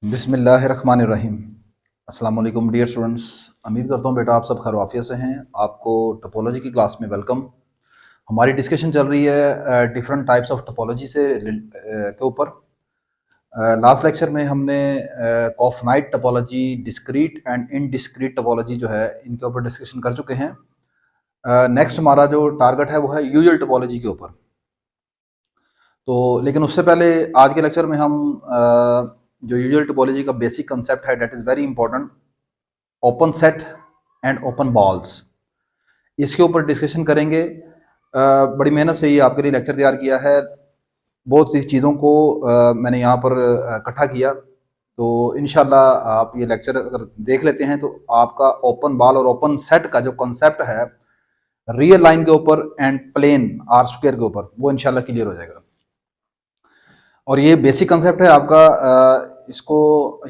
बिस्मिल्लाहिर्रहमानिर्रहीम। अस्सलाम वालेकुम डियर स्टूडेंट्स। उम्मीद करता हूँ बेटा आप सब खैर आफियत से हैं। आपको टोपोलॉजी की क्लास में वेलकम। हमारी डिस्कशन चल रही है डिफरेंट टाइप्स ऑफ टोपोलॉजी के ऊपर। लास्ट लेक्चर में हमने कॉफनाइट topology, discrete and indiscrete topology जो है इनके ऊपर डिस्कशन कर चुके हैं। नेक्स्ट हमारा जो टारगेट है वो है यूजुअल टोपोलॉजी के ऊपर। तो लेकिन उससे पहले आज के लेक्चर में हम जो यूजुअल टोपोलॉजी का बेसिक कंसेप्ट है, that is very important, open set and open balls, इसके ऊपर डिस्कशन करेंगे। बड़ी मेहनत से ये आपके लिए लेक्चर तैयार किया है। बहुत सी चीज़ों को मैंने यहाँ पर इकट्ठा किया, तो इंशाल्लाह आप ये लेक्चर अगर देख लेते हैं तो आपका ओपन बॉल और ओपन सेट का जो कॉन्सेप्ट है रियल लाइन के ऊपर एंड प्लेन आर स्क्वायर के ऊपर, वो इंशाल्लाह क्लियर हो जाएगा। और ये बेसिक कंसेप्ट है आपका। इसको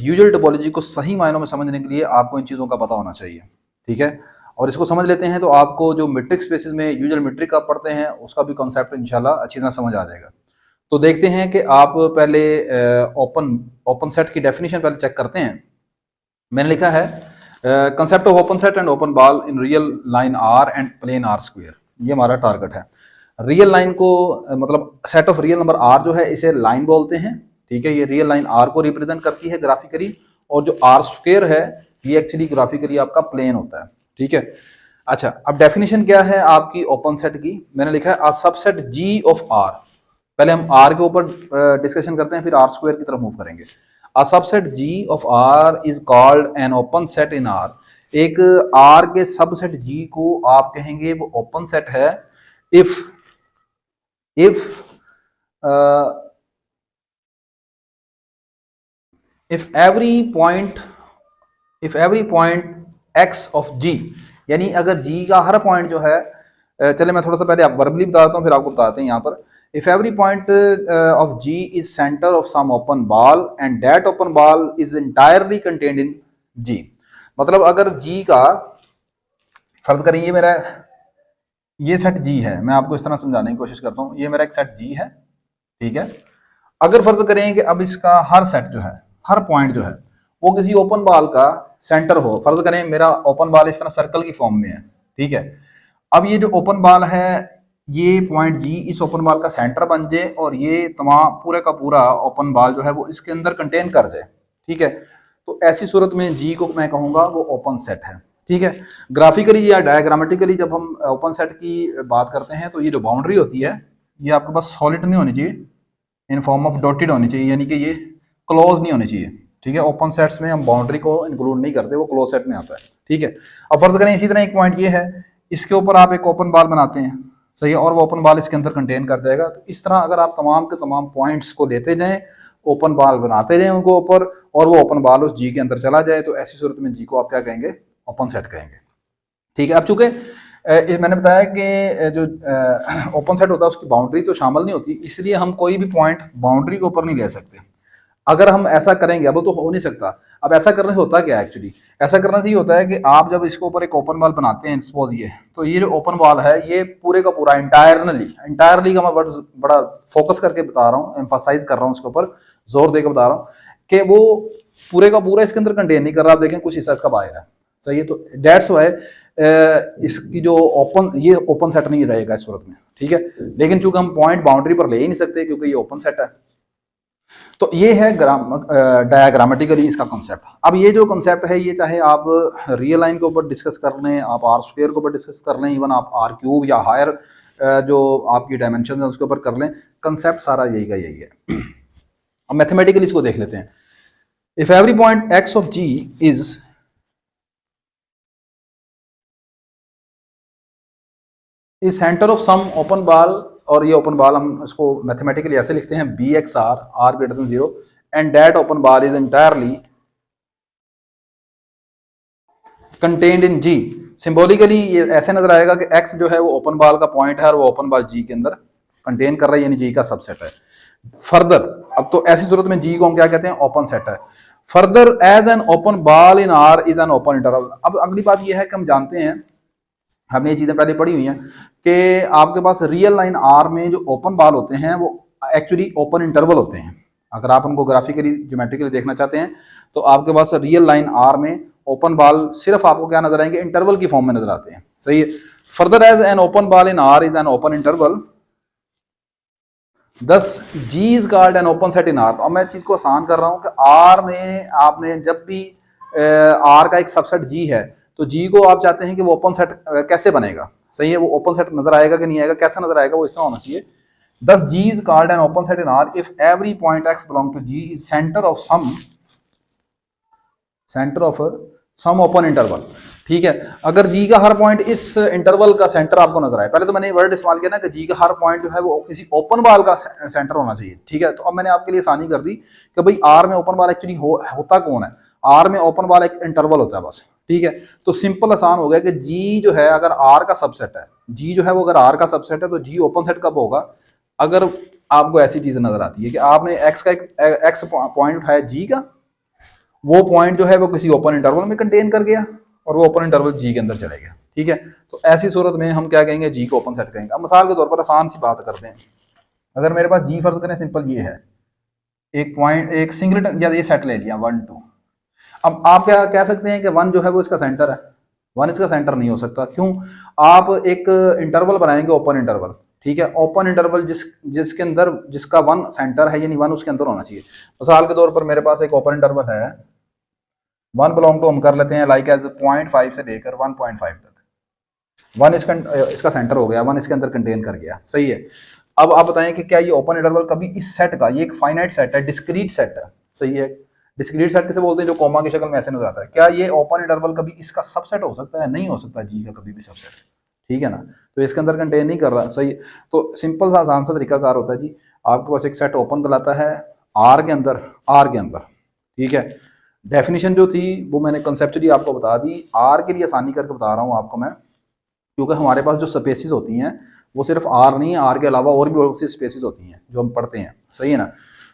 यूजुअल टोपोलॉजी को सही मायनों में समझने के लिए आपको इन चीज़ों का पता होना चाहिए, ठीक है। और इसको समझ लेते हैं तो आपको जो मीट्रिक स्पेसिस में यूजुअल मीट्रिक आप पढ़ते हैं उसका भी कंसेप्ट इंशाल्लाह अच्छी तरह समझ आ जाएगा। तो देखते हैं कि आप पहले ओपन सेट की डेफिनेशन पहले चेक करते हैं। मैंने लिखा है concept of open set and open ball in real line r and plane r square. ये हमारा टारगेट है। रियल लाइन को मतलब set of real number r जो है इसे लाइन बोलते हैं, ठीक है। ये रियल लाइन आर को रिप्रेजेंट करती है ग्राफिकली, और जो आर स्क्वायर है ये एक्चुअली ग्राफिकली आपका प्लेन होता है, ठीक है। अच्छा, अब डेफिनेशन क्या है आपकी ओपन सेट की? मैंने लिखा है a subset ji of r. पहले हम आर के ऊपर डिस्कशन करते हैं, फिर आर स्क्वायर की तरफ मूव करेंगे। A subset ji of r is called an open set in r. एक आर के सबसेट जी को आप कहेंगे वो ओपन सेट है if if uh, if every point x of g, यानी अगर g का हर पॉइंट जो है, चले मैं थोड़ा सा पहले आप वर्बली बताता हूँ फिर आपको बताते हैं यहाँ पर। If every point of g is centre of some open ball and that open ball is entirely contained in g। मतलब अगर g का, फर्ज करें ये मेरा ये सेट g है, मैं आपको इस तरह समझाने की कोशिश करता हूँ। ये मेरा एक सेट g है, ठीक है। अगर फर्ज करें कि अब इसका हर सेट जो है, हर पॉइंट जो है वो किसी ओपन बॉल का सेंटर हो। फर्ज करें मेरा ओपन बॉल इस तरह सर्कल की फॉर्म में है, ठीक है। अब ये जो ओपन बॉल है, ये पॉइंट जी इस ओपन बॉल का सेंटर बन जाए और ये तमाम पूरे का पूरा ओपन बॉल जो है वो इसके अंदर कंटेन कर जाए, ठीक है। तो ऐसी सूरत में जी को मैं कहूंगा वो ओपन सेट है, ठीक है। ग्राफिकली या डायग्रामेटिकली जब हम ओपन सेट की बात करते हैं तो ये जो बाउंड्री होती है ये आपके पास सॉलिड नहीं होनी चाहिए, इन फॉर्म ऑफ डॉटेड होनी चाहिए, यानी कि ये क्लोज नहीं होनी चाहिए, ठीक है। ओपन सेट्स में हम बाउंड्री को इंक्लूड नहीं करते, वो क्लोज सेट में आता है, ठीक है। अब फर्ज करें इसी तरह एक पॉइंट ये है, इसके ऊपर आप एक ओपन बॉल बनाते हैं, सही है, और वो ओपन बॉल इसके अंदर कंटेन कर जाएगा। तो इस तरह अगर आप तमाम के तमाम पॉइंट्स को लेते जाएं, ओपन बॉल बनाते जाएं उनको ऊपर, और वो ओपन बॉल उस जी के अंदर चला जाए, तो ऐसी सूरत में जी को आप क्या कहेंगे? ओपन सेट कहेंगे, ठीक है। अब चूंकि मैंने बताया कि जो ओपन सेट होता है उसकी बाउंड्री तो शामिल नहीं होती, इसलिए हम कोई भी पॉइंट बाउंड्री के ऊपर नहीं ले सकते। अगर हम ऐसा करेंगे, अब तो हो नहीं सकता। अब ऐसा करने से होता क्या है एक्चुअली? ऐसा करने से ये होता है कि आप जब इसके ऊपर एक ओपन बॉल बनाते हैं, सपोज ये, तो ये जो ओपन बॉल है ये पूरे का पूरा इंटायरली का मैं वर्ड्स बड़ा फोकस करके बता रहा हूँ, एम्फासाइज कर रहा हूँ, उसके ऊपर जोर देकर बता रहा हूँ कि वो पूरे का पूरा इसके अंदर कंटेन नहीं कर रहा। आप देखें कुछ हिस्सा इसका बाहर है, सही है। तो डेट्स वाई इसकी जो ये ओपन सेट नहीं रहेगा इस सूरत में, ठीक है। लेकिन चूंकि हम पॉइंट बाउंड्री पर ले ही नहीं सकते क्योंकि ये ओपन सेट है, तो ये है डायग्रामेटिकली इसका कॉन्सेप्ट। अब ये जो कॉन्सेप्ट है ये चाहे आप रियल लाइन के ऊपर डिस्कस कर लें, आप आर स्क्वायर के ऊपर डिस्कस कर लें, इवन आप आर क्यूब या हायर जो आपकी डायमेंशन है उसके ऊपर कर लें, कंसेप्ट सारा यही का यही है। अब मैथमेटिकली इसको देख लेते हैं। If every point x of g is centre of some open ball, और ये ओपन बॉल हम इसको मैथमेटिकली ऐसे लिखते हैं B x r greater than 0, and that open ball is entirely contained in G. Symbolically ये ऐसे नजर आएगा कि एक्स जो है वो ओपन बॉल का पॉइंट है और वो ओपन बॉल जी के अंदर कंटेन कर रहा है, यानी जी का सबसेट है। फर्दर, अब तो ऐसी सूरत में जी को हम क्या कहते हैं? ओपन सेट है। Further as an open ball in R is an open interval. अब अगली बात यह है कि हम जानते हैं, हमने ये चीजें पहले पढ़ी हुई हैं कि आपके पास रियल लाइन आर में जो ओपन बॉल होते हैं वो एक्चुअली ओपन इंटरवल होते हैं। अगर आप उनको ग्राफिकली ज्योमेट्रिकली देखना चाहते हैं तो आपके पास रियल लाइन आर में ओपन बॉल सिर्फ आपको क्या नजर आएंगे, इंटरवल की फॉर्म में नजर आते हैं। सही है। Further as an open ball in R is an open interval, thus G is called an open set in R. अब मैं चीज को आसान कर रहा हूं कि आर में आपने जब भी आर का एक सबसेट जी है तो जी को आप चाहते हैं कि वो ओपन सेट कैसे बनेगा। सही है। वो ओपन सेट नजर आएगा कि नहीं आएगा, कैसे नजर आएगा, वो इस तरह होना चाहिए। Thus G is called an open set in R if every point x belong to G is center of some open interval। ठीक है। अगर G का हर पॉइंट इस इंटरवल का सेंटर आपको नजर आए, पहले तो मैंने वर्ड इस्तेमाल किया ना कि G का हर पॉइंट जो है वो किसी ओपन बॉल का सेंटर होना चाहिए। ठीक है। तो अब मैंने आपके लिए आसानी कर दी कि भाई आर में ओपन बॉल एक्चुअली होता कौन है। आर में ओपन बॉल एक इंटरवल होता है बस। ठीक है। तो सिंपल आसान हो गया कि G जो है अगर आर का सबसेट है, G जो है वो अगर आर का सबसेट है तो G ओपन सेट कब होगा, अगर आपको ऐसी चीज नजर आती है कि आपने एक्स का एक एक्स पॉइंट उठाया जी का, वो पॉइंट जो है वो किसी ओपन इंटरवल में कंटेन कर गया और वो ओपन इंटरवल जी के अंदर चले गया। ठीक है। तो ऐसी सूरत में हम क्या कहेंगे, जी को ओपन सेट कहेंगे। अब मिसाल के तौर पर आसान सी बात करते हैं, अगर मेरे पास जी फर्ज करें सिंपल ये है, एक पॉइंट एक सिंगलेटन या ये सेट ले लिया 1 2। अब आप क्या कह सकते हैं कि 1 जो है वो इसका सेंटर है। 1 इसका सेंटर नहीं हो सकता। क्यों? आप एक इंटरवल बनाएंगे ओपन इंटरवल। ठीक है। ओपन इंटरवल जिसके अंदर जिसका 1 सेंटर है यानी 1 उसके अंदर होना चाहिए। मिसाल के तौर पर मेरे पास एक ओपन इंटरवल है, 1 बिलोंग टू हम कर लेते हैं लाइक एज 0.5 से लेकर 1.5 तक। 1 इसका सेंटर हो गया, 1 इसके अंदर कंटेन कर गया। सही है। अब आप बताएं कि क्या ये ओपन इंटरवल कभी इस सेट का, ये एक फाइनाइट सेट है, डिस्क्रीट सेट है। सही है। डिस्क्रीट सेट किसे बोलते हैं, जो कोमा की शक्ल में ऐसे नजर आता है। क्या ये ओपन इंटरवल कभी इसका सबसेट हो सकता है? नहीं हो सकता जी का कभी भी सबसेट। ठीक है ना। तो इसके अंदर कंटेन नहीं कर रहा। सही है। तो सिंपल सा आसान सा तरीकाकार होता है जी, आपके पास एक सेट ओपन कहलाता है आर के अंदर, आर के अंदर। ठीक है। डेफिनेशन जो थी वो मैंने कंसेप्चुअली आपको बता दी, आर के लिए आसानी करके बता रहा हूँ आपको मैं, क्योंकि हमारे पास जो स्पेसिस होती हैं वो सिर्फ आर नहीं है, आर के अलावा और भी बहुत सी स्पेसिस होती हैं जो हम पढ़ते हैं। सही है ना।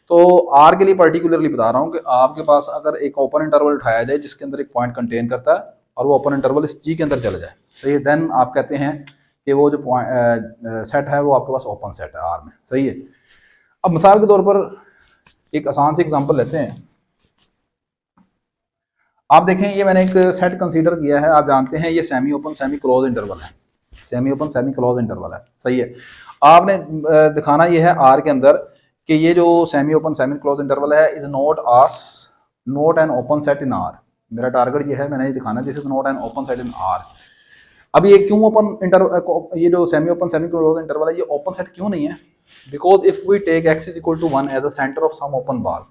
तो आर के लिए पर्टिकुलरली बता रहा हूँ कि आपके पास अगर एक ओपन इंटरवल उठाया जाए जिसके अंदर एक पॉइंट कंटेन करता है और वो ओपन इंटरवल इस जी के अंदर चला जाए, सही है, देन आप कहते हैं कि वो जो सेट है वो आपके पास ओपन सेट है आर में। सही है। अब मिसाल के तौर पर एक आसान सी एग्जांपल लेते हैं। आप देखें ये मैंने एक सेट कंसीडर किया है, आप जानते हैं ये semi open semi close interval है, semi open semi close interval है। सही है। आपने दिखाना ये है आर के अंदर कि ये जो semi open semi close interval है is not an open set in R. मेरा टारगेट ये है, मैंने ये दिखाना this is not an open set in R. अब ये क्यों ओपन इंटरवल, ये जो semi open semi close interval है ये ओपन सेट क्यों नहीं है? Because if we take x is equal to 1 as a centre of some open ball,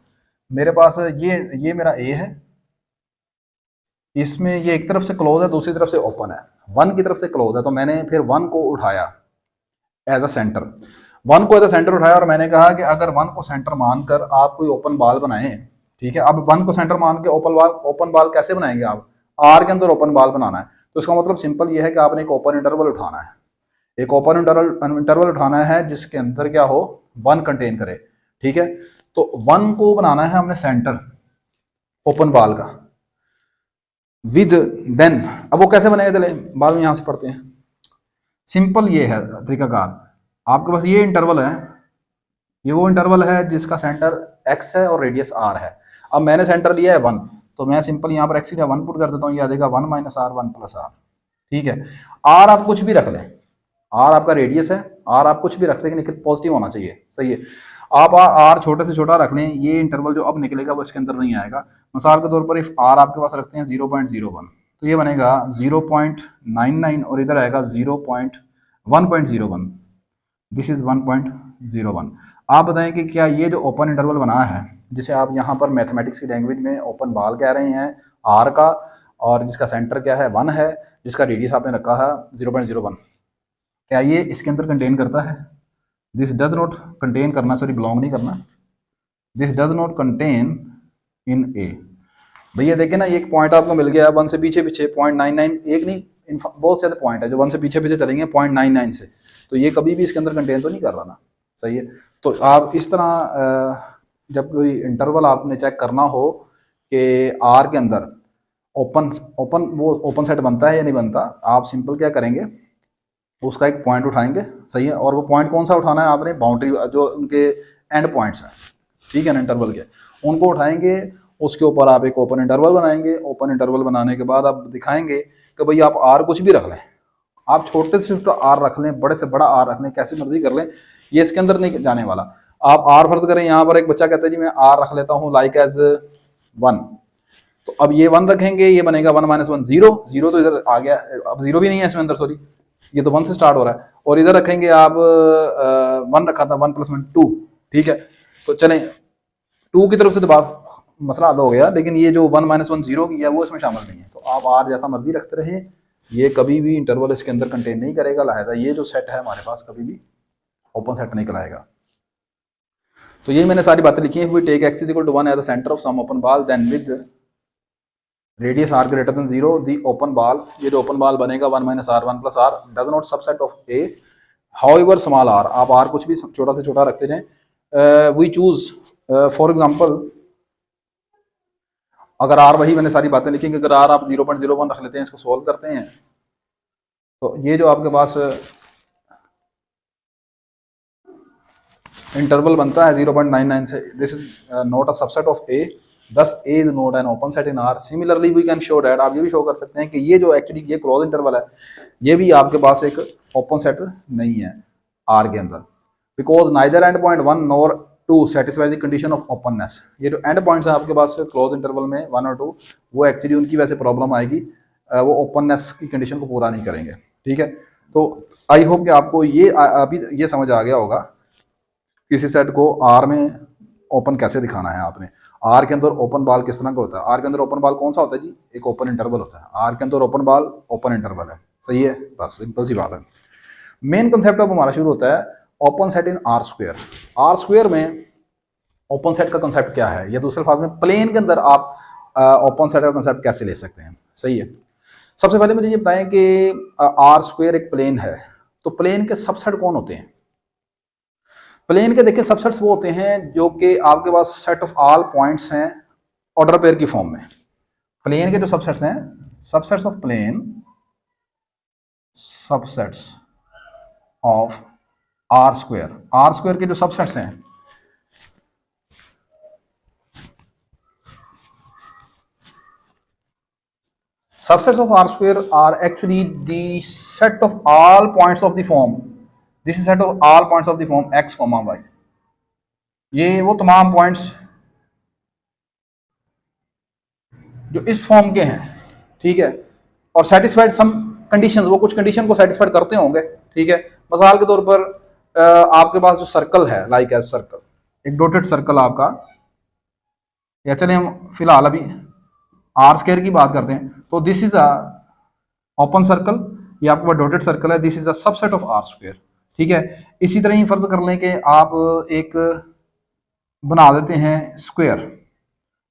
मेरे पास ये मेरा ए है, इसमें ये एक तरफ से क्लोज है दूसरी तरफ से ओपन है, 1 की तरफ से क्लोज है, तो मैंने फिर 1 को उठाया एज अ सेंटर, 1 को एज अ सेंटर उठाया और मैंने कहा कि अगर 1 को सेंटर मानकर आप कोई ओपन बॉल बनाएं। ठीक है। अब 1 को सेंटर मान के ओपन बॉल कैसे बनाएंगे आप? आर के अंदर ओपन बॉल बनाना है। तो इसका मतलब सिंपल ये है कि आपने एक ओपन इंटरवल उठाना है, एक ओपन इंटरवल उठाना है जिसके अंदर क्या हो, 1 कंटेन करे। ठीक है। तो 1 को बनाना है हमने सेंटर ओपन बॉल का विद देन, अब वो कैसे बनेगा चले बाद में यहां से पढ़ते हैं। सिंपल ये है तरीकाकार, आपके पास ये इंटरवल है, ये वो इंटरवल है जिसका सेंटर x है और रेडियस r है। अब मैंने सेंटर लिया है 1, तो मैं सिंपल यहाँ पर x की 1 पुट कर देता हूँ, ये आ जाएगा 1 माइनस आर 1 प्लस आर। ठीक है। r आप कुछ भी रख लें, r आपका रेडियस है, r आप कुछ भी रख लें लेकिन पॉजिटिव होना चाहिए। सही है। आप r छोटे से छोटा रख लें, ये इंटरवल जो अब निकलेगा वो इसके अंदर नहीं आएगा। मिसाल के तौर पर इफ r आपके पास रखते हैं 0.01, तो ये बनेगा 0.99 और इधर आएगा 1.01, दिस इज 1.01। आप बताएं कि क्या ये जो ओपन इंटरवल बना है जिसे आप यहाँ पर मैथमेटिक्स की लैंग्वेज में ओपन बॉल कह रहे हैं आर का, और जिसका सेंटर क्या है 1 है, जिसका रेडियस आपने रखा है 0.01, क्या ये इसके अंदर कंटेन करता है? दिस डज नॉट कंटेन करना, सॉरी बिलोंग नहीं करना, this does not contain in ए। भैया देखिए ना, ये एक पॉइंट आपको मिल गया 1 से पीछे पीछे 0.99, एक नहीं बहुत सारे पॉइंट है जो 1 से पीछे पीछे चलेंगे 0.99 से, तो ये कभी भी इसके अंदर कंटेन तो नहीं कर रहा ना। सही है। तो आप इस तरह जब कोई इंटरवल आपने चेक करना हो कि आर के अंदर वो ओपन सेट बनता है या नहीं बनता, आप सिंपल क्या करेंगे, उसका एक पॉइंट उठाएंगे। सही है। और वो पॉइंट कौन सा उठाना है आपने? बाउंड्री जो उनके एंड पॉइंट्स हैं, ठीक है ना, इंटरवल के, उनको उठाएंगे, उसके ऊपर आप एक ओपन इंटरवल बनाएंगे। ओपन इंटरवल बनाने के बाद आप दिखाएंगे कि भाई आप आर कुछ भी रख लें, आप छोटे से छोटा आर रख लें, बड़े से बड़ा आर रख लें, कैसी मर्जी कर लें, ये इसके अंदर नहीं जाने वाला। आप आर फर्ज करें, यहाँ पर एक बच्चा कहता है जी मैं आर रख लेता हूँ लाइक एज 1, तो अब ये 1 रखेंगे, ये बनेगा 1 - 1 0, 0 तो इधर आ गया, अब 0 भी नहीं है इसमें अंदर, सॉरी, ये तो 1 से स्टार्ट हो रहा है। और इधर रखेंगे आप 1 रखा था, 1 + 1 2, ठीक है। तो चलें 2 की तरफ से दबाव मसला हल हो गया, लेकिन ये जो 1 - 1 0 की है वो इसमें शामिल नहीं है। तो आप आर जैसा मर्जी रखते रहे, ये कभी भी इंटरवल इसके अंदर कंटेन नहीं करेगा। लिहाजा ये जो सेट है हमारे पास कभी भी ओपन सेट नहीं कहलाएगा। तो ये मैंने सारी बातें लिखी हैं। We take x = 1 as the centre of some open ball, then with radius r greater than 0 the open ball, ये जो ओपन बॉल बनेगा 1 - r 1 + r does not subset of a however small r, आप r कुछ भी छोटा से छोटा रखते रहें। वी चूज फॉर एग्जांपल, अगर r, वही मैंने सारी बातें लिखी कि अगर r आप 0.01 रख लेते हैं, इसको सॉल्व करते हैं, तो ये जो आपके पास इंटरवल बनता है 0.99 से, this is not a subset of a, thus a is not an open set in R. Similarly we can show that, आप ये भी शो कर सकते हैं कि ये जो एक्चुअली ये क्लोज इंटरवल है, ये भी आपके पास एक ओपन सेट नहीं है R के अंदर, because neither and point 1 nor 2 satisfy the condition of openness. ये जो एंड पॉइंट्स हैं आपके पास क्लोज इंटरवल में 1 और 2, वो एक्चुअली उनकी वैसे प्रॉब्लम आएगी, वो ओपननेस की कंडीशन को पूरा नहीं करेंगे, ठीक है। तो आई होप कि आपको ये अभी ये समझ आ गया होगा किसी सेट को आर में ओपन कैसे दिखाना है आपने। आर के अंदर ओपन बॉल किस तरह का होता है, आर के अंदर ओपन बॉल कौन सा होता है जी, एक ओपन इंटरवल होता है, आर के अंदर ओपन बॉल ओपन इंटरवल है, सही है, बस सिंपल सी बात है। मेन कंसेप्ट अब हमारा शुरू होता है open set in R square. R square में ओपन सेट का कंसेप्ट क्या है, या दूसरे फार्म में प्लेन के अंदर आप ओपन सेट का कंसेप्ट कैसे ले सकते हैं, सही है। सबसे पहले मुझे ये बताएं कि आर स्क्वायर एक प्लेन है, तो प्लेन के सबसेट कौन होते हैं। प्लेन के देखिए सबसेट्स वो होते हैं जो कि आपके पास सेट ऑफ ऑल पॉइंट्स हैं ऑर्डर पेयर की फॉर्म में। प्लेन के जो सबसेट्स हैं, subsets of plane, subsets of R square, R square के जो सबसेट्स हैं, subsets of R square are actually the set of all points of the form, this is set of all points of the form x, y, ये वो तमाम points जो इस form के हैं, ठीक है, और सेटिस्फाइड सम कंडीशंस, वो कुछ कंडीशन को सेटिस्फाइड करते होंगे, ठीक है। मिसाल के तौर पर आपके पास जो सर्कल है, लाइक एज सर्कल, एक डॉटेड सर्कल आपका, या चलिए हम फिलहाल अभी आर स्क्वायर की बात करते हैं, तो this is a open circle, ये आपके पास डॉटेड सर्कल है, this is a subset of R square, ठीक है। इसी तरह ही फर्ज कर लें कि आप एक बना देते हैं स्क्वायर,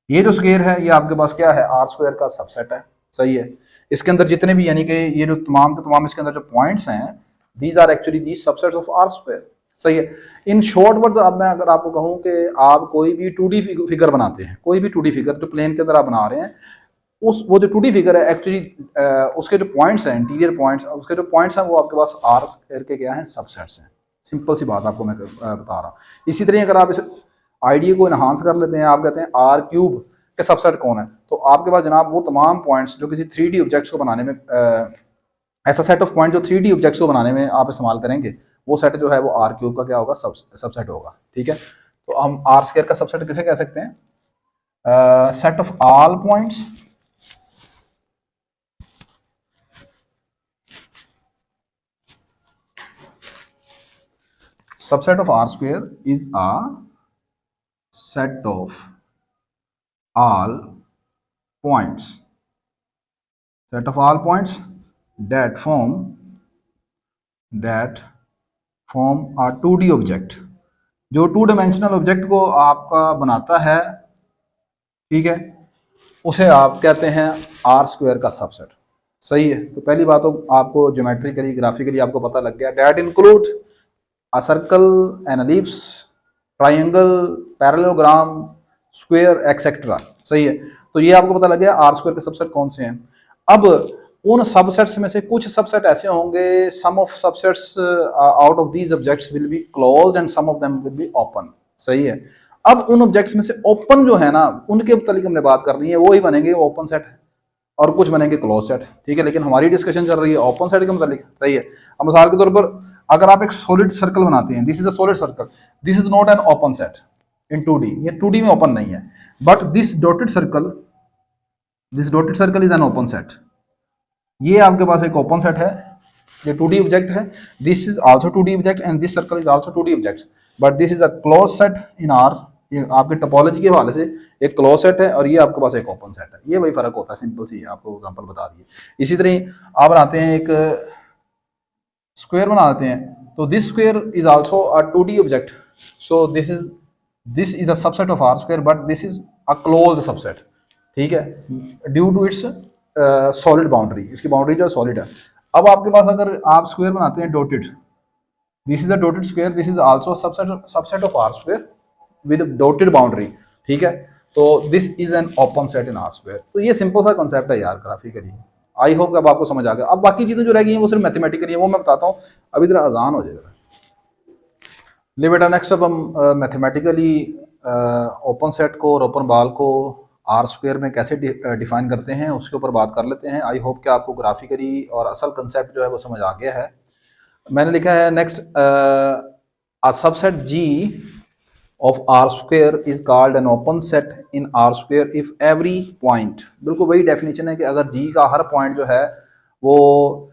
ये जो स्क्वायर है ये आपके पास क्या है, आर स्क्वायर का सबसेट है, सही है। इसके अंदर जितने भी, यानी कि ये जो तमाम के तमाम इसके अंदर जो पॉइंट्स हैं, these are actually these subsets of R square, सही है। इन शॉर्ट वर्ड्स अब मैं अगर आपको कहूँ कि आप कोई भी 2D फिगर बनाते हैं, कोई भी 2D फिगर जो प्लेन के अंदर आप बना रहे हैं, उस वो जो 2D फिगर है एक्चुअली उसके जो पॉइंट्स हैं, इंटीरियर पॉइंट्स, उसके जो पॉइंट्स हैं वो आपके पास आर स्क्वायर के क्या हैं, सबसेट्स हैं। सिंपल सी बात आपको मैं बता रहा हूँ। इसी तरह अगर आप इस आइडिया को इन्हांस कर लेते हैं, आप कहते हैं आर क्यूब के सबसेट कौन है, तो आपके पास जनाब वो तमाम पॉइंट्स जो किसी 3D ऑब्जेक्ट्स को बनाने में ऐसा सेट ऑफ पॉइंट जो 3D ऑब्जेक्ट्स को बनाने में आप इस्तेमाल करेंगे, वो सेट जो है वो आर क्यूब का क्या होगा, सबसेट होगा, ठीक है। तो हम आर स्क्वायर का सबसेट किसे कह सकते हैं, set of all points subset of R square is a set of all points, set of all points that form a 2D object, जो 2 डायमेंशनल ऑब्जेक्ट को आपका बनाता है, ठीक है, उसे आप कहते हैं आर स्क्वायर का सबसेट, सही है। तो पहली बात तो आपको ज्योमेट्रिकली ग्राफिकली आपको पता लग गया, that include a circle, an ellipse, triangle, parallelogram, square, etc. सही है। तो ये आपको पता लग गया आर स्क्वायर के सबसेट कौन से हैं। अब उन सबसेट्स में से कुछ सबसेट ऐसे होंगे, some of subsets out of these objects will be closed and some of them will be open, सही है। अब उन ऑब्जेक्ट्स में से ओपन जो है ना, उनके मतलब हमने बात करनी है, वो ही बनेंगे ओपन सेट और कुछ बनेंगे क्लोज सेट, ठीक है। लेकिन हमारी डिस्कशन चल रही है ओपन सेट के मतलब रही है। अब मिसाल के तौर पर अगर आप एक सॉलिड सर्कल बनाते हैं, this is a solid circle, this is not an open set in 2D, ये 2D में ओपन नहीं है, but this dotted circle is an open set. ये आपके पास एक ओपन सेट है, ये 2D ऑब्जेक्ट है, this is also 2D object and this circle is also 2D object, but this is a close set in are. ये आपके topology के हवाले से एक क्लोज सेट है और ये आपके पास एक ओपन सेट है, ये वही फर्क होता है, सिंपल सी आपको एग्जांपल बता दिए। इसी तरह आप बनाते हैं एक स्क्वायर बनाते हैं, तो this square is also a 2D object, so this is a subset of R square, but this is a close subset, ठीक है, due to its solid boundary, इसकी बाउंड्री जो सॉलिड है। अब आपके पास अगर आप स्क्वायर बनाते हैं dotted, this is a dotted square, this is also subset of R square with dotted boundary, ठीक है, तो this is an open set in R square. तो ये सिंपल सा कॉन्सेप्ट है यार ग्राफिकली। आई होप अब आपको समझ आ गया। अब बाकी चीजें जो रह गई हैं वो सिर्फ मैथमेटिकली है, वो मैं बताता हूँ, अभी तरह आसान हो जाएगा। ले बेटा नेक्स्ट अब हम मैथमेटिकली ओपन सेट को और ओपन बॉल को आर स्क्वायर में कैसे डिफाइन करते हैं उसके ऊपर बात कर लेते हैं। आई होप कि आपको ग्राफिकली और असल कंसेप्ट जो है वो समझ आ गया है। मैंने लिखा है next, a subset ji of R square is called an open set in R square if every point, बिल्कुल वही डेफिनेशन है कि अगर जी का हर पॉइंट जो है वो